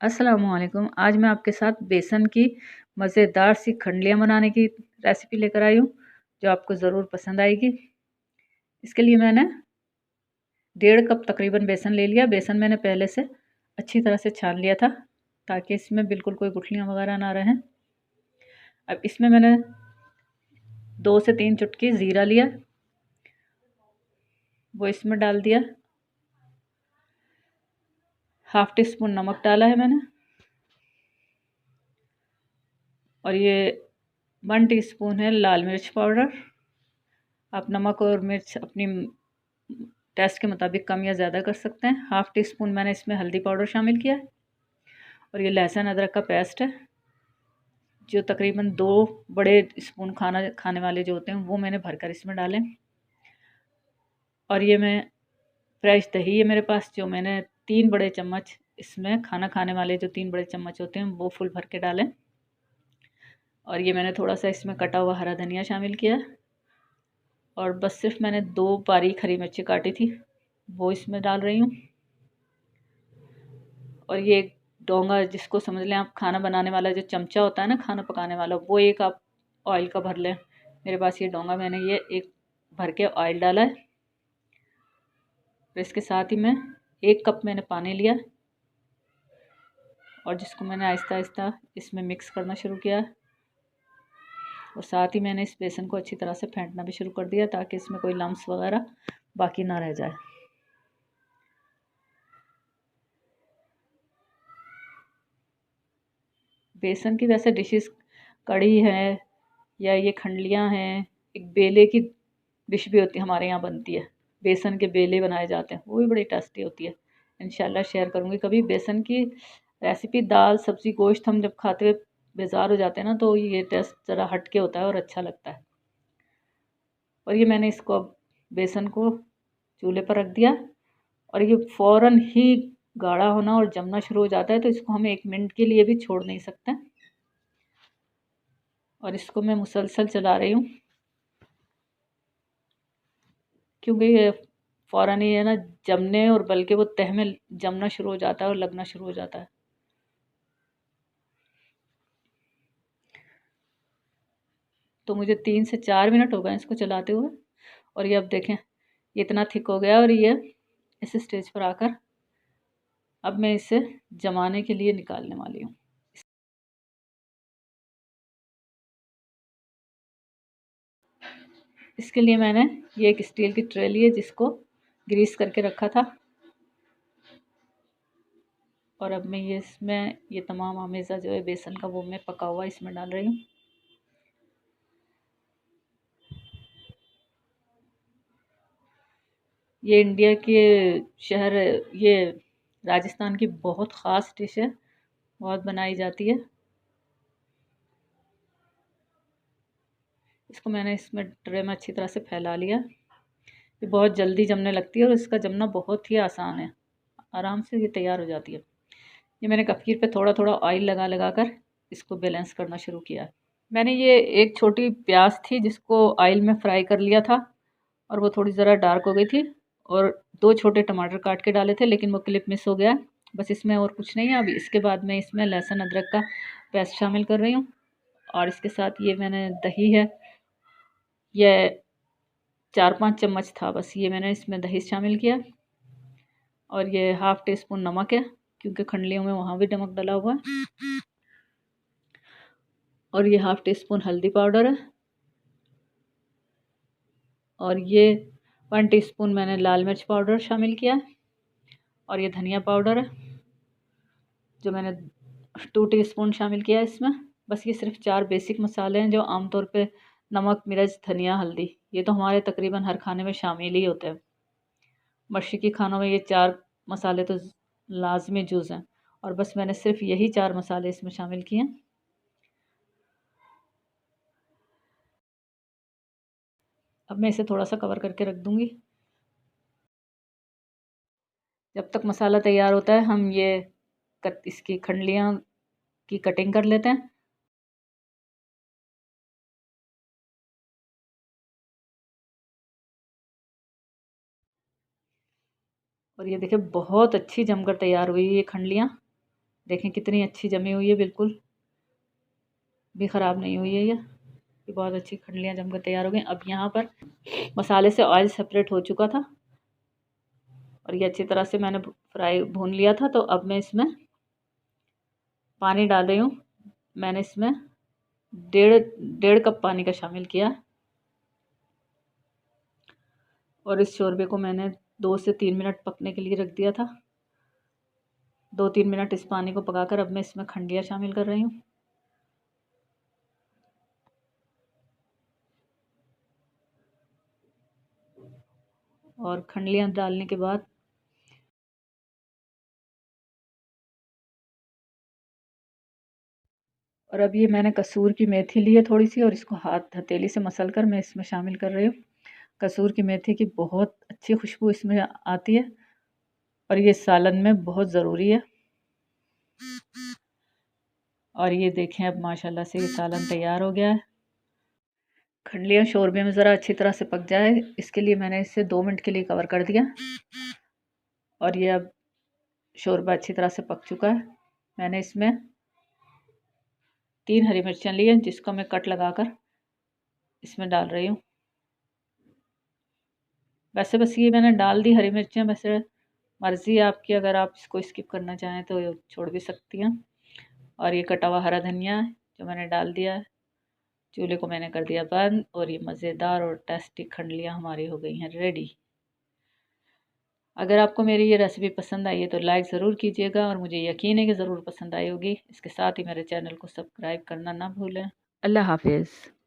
अस्सलामुअलैकुम। आज मैं आपके साथ बेसन की मज़ेदार सी खंडलियाँ बनाने की रेसिपी लेकर आई हूँ, जो आपको ज़रूर पसंद आएगी। इसके लिए मैंने 1.5 कप तकरीबन बेसन ले लिया। बेसन मैंने पहले से अच्छी तरह से छान लिया था, ताकि इसमें बिल्कुल कोई गुठलियाँ वगैरह ना रहें। अब इसमें मैंने 2 से 3 चुटकी ज़ीरा लिया, वो इसमें डाल दिया। हाफ़ टी स्पून नमक डाला है मैंने, और ये 1 टीस्पून है लाल मिर्च पाउडर। आप नमक और मिर्च अपनी टेस्ट के मुताबिक कम या ज़्यादा कर सकते हैं। हाफ़ टी स्पून मैंने इसमें हल्दी पाउडर शामिल किया है, और ये लहसुन अदरक का पेस्ट है, जो तकरीबन 2 बड़े स्पून खाना खाने वाले जो होते हैं वो मैंने भरकर इसमें डालें। और ये मैं फ्रेश दही है मेरे पास, जो मैंने 3 बड़े चम्मच इसमें खाना खाने वाले जो 3 बड़े चम्मच होते हैं वो फुल भर के डालें। और ये मैंने थोड़ा सा इसमें कटा हुआ हरा धनिया शामिल किया है, और बस सिर्फ मैंने 2 बारीक हरी मिर्ची काटी थी वो इसमें डाल रही हूँ। और ये डोंगा, जिसको समझ लें आप खाना बनाने वाला जो चमचा होता है ना खाना पकाने वाला, वो एक आप ऑयल का भर लें। मेरे पास ये डोंगा, मैंने ये एक भर के ऑयल डाला है। तो इसके साथ ही मैं 1 कप मैंने पानी लिया, और जिसको मैंने आहिस्ता आहिस्ता इसमें मिक्स करना शुरू किया। और साथ ही मैंने इस बेसन को अच्छी तरह से फेंटना भी शुरू कर दिया, ताकि इसमें कोई लम्स वगैरह बाकी ना रह जाए। बेसन की वैसे डिशेस कढ़ी है या ये खंडलियाँ हैं, एक बेले की डिश भी होती है, हमारे यहाँ बनती है। बेसन के बेले बनाए जाते हैं, वो भी बड़ी टेस्टी होती है। इंशाल्लाह शेयर करूँगी कभी बेसन की रेसिपी। दाल सब्ज़ी गोश्त हम जब खाते हुए बेजार हो जाते हैं ना, तो ये टेस्ट ज़रा हट के होता है और अच्छा लगता है। और ये मैंने इसको अब बेसन को चूल्हे पर रख दिया, और ये फ़ौरन ही गाढ़ा होना और जमना शुरू हो जाता है, तो इसको हम 1 मिनट के लिए भी छोड़ नहीं सकते। और इसको मैं मुसलसल चला रही हूँ, क्योंकि ये फ़ौरन ही है ना जमने, और बल्कि वो तह में जमना शुरू हो जाता है और लगना शुरू हो जाता है। तो मुझे 3 से 4 मिनट हो गए इसको चलाते हुए, और ये अब देखें ये इतना थिक हो गया। और ये इस स्टेज पर आकर अब मैं इसे जमाने के लिए निकालने वाली हूँ। इसके लिए मैंने ये एक स्टील की ट्रे ली है, जिसको ग्रीस करके रखा था। और अब मैं ये इसमें ये तमाम आमेज़ा जो है बेसन का, वो मैं पका हुआ इसमें डाल रही हूँ। ये इंडिया के शहर, ये राजस्थान की बहुत ख़ास डिश है, बहुत बनाई जाती है। इसको मैंने इसमें ट्रे में अच्छी तरह से फैला लिया। ये बहुत जल्दी जमने लगती है, और इसका जमना बहुत ही आसान है, आराम से ये तैयार हो जाती है। ये मैंने कफ़ीर पे थोड़ा थोड़ा ऑयल लगा लगा कर इसको बैलेंस करना शुरू किया। मैंने ये एक छोटी प्याज थी, जिसको ऑयल में फ्राई कर लिया था, और वो थोड़ी ज़रा डार्क हो गई थी। और 2 छोटे टमाटर काट के डाले थे, लेकिन वो क्लिप मिस हो गया। बस इसमें और कुछ नहीं है। अभी इसके बाद मैं इसमें लहसुन अदरक का पेस्ट शामिल कर रही हूँ, और इसके साथ ये मैंने दही है, ये 4-5 चम्मच था बस, ये मैंने इसमें दही शामिल किया। और ये हाफ़ टी स्पून नमक है, क्योंकि खंडलियों में वहाँ भी नमक डला हुआ है। और ये हाफ़ टी स्पून हल्दी पाउडर है, और ये 1 टीस्पून मैंने लाल मिर्च पाउडर शामिल किया है। और ये धनिया पाउडर है, जो मैंने 2 टीस्पून शामिल किया है इसमें। बस ये सिर्फ 4 बेसिक मसाले हैं, जो आमतौर पे नमक, मिर्च, धनिया, हल्दी, ये तो हमारे तकरीबन हर खाने में शामिल ही होते हैं। मशरिकी खानों में ये 4 मसाले तो लाजमी जुज़ हैं, और बस मैंने सिर्फ यही 4 मसाले इसमें शामिल किए हैं। अब मैं इसे थोड़ा सा कवर करके रख दूँगी। जब तक मसाला तैयार होता है, हम ये इसकी खंडलियाँ की कटिंग कर लेते हैं। और ये देखिए बहुत अच्छी जमकर तैयार हुई ये खंडलियाँ। देखें कितनी अच्छी जमी हुई है, बिल्कुल भी ख़राब नहीं हुई है ये बहुत अच्छी खंडलियाँ जमकर तैयार हो गई। अब यहाँ पर मसाले से ऑयल सेपरेट हो चुका था और ये अच्छी तरह से मैंने भून लिया था। तो अब मैं इसमें पानी डाल रही हूँ। मैंने इसमें डेढ़ कप पानी का शामिल किया और इस शोरबे को मैंने 2 से 3 मिनट पकने के लिए रख दिया था। 2-3 मिनट इस पानी को पकाकर अब मैं इसमें खंडलियाँ शामिल कर रही हूँ। और खंडलियाँ डालने के बाद और अब ये मैंने कसूर की मेथी ली है थोड़ी सी और इसको हाथ हथेली से मसल कर मैं इसमें शामिल कर रही हूँ। कसूर की मेथी की बहुत अच्छी खुशबू इसमें आती है और ये सालन में बहुत ज़रूरी है। और ये देखें अब माशाल्लाह से ये सालन तैयार हो गया है। खंडलियाँ शोरबे में ज़रा अच्छी तरह से पक जाए इसके लिए मैंने इसे 2 मिनट के लिए कवर कर दिया और ये अब शोरबा अच्छी तरह से पक चुका है। मैंने इसमें 3 हरी मिर्चें ली हैं जिसको मैं कट लगाकर इसमें डाल रही हूँ। वैसे बस ये मैंने डाल दी हरी मिर्चें, वैसे मर्ज़ी है आपकी, अगर आप इसको स्किप करना चाहें तो छोड़ भी सकती हैं। और ये कटा हुआ हरा धनिया है जो मैंने डाल दिया है। चूल्हे को मैंने कर दिया बंद और ये मज़ेदार और टेस्टी खंडलियाँ हमारी हो गई हैं रेडी। अगर आपको मेरी ये रेसिपी पसंद आई है तो लाइक ज़रूर कीजिएगा और मुझे यकीन है कि ज़रूर पसंद आई होगी। इसके साथ ही मेरे चैनल को सब्सक्राइब करना ना भूलें। अल्लाह हाफिज़।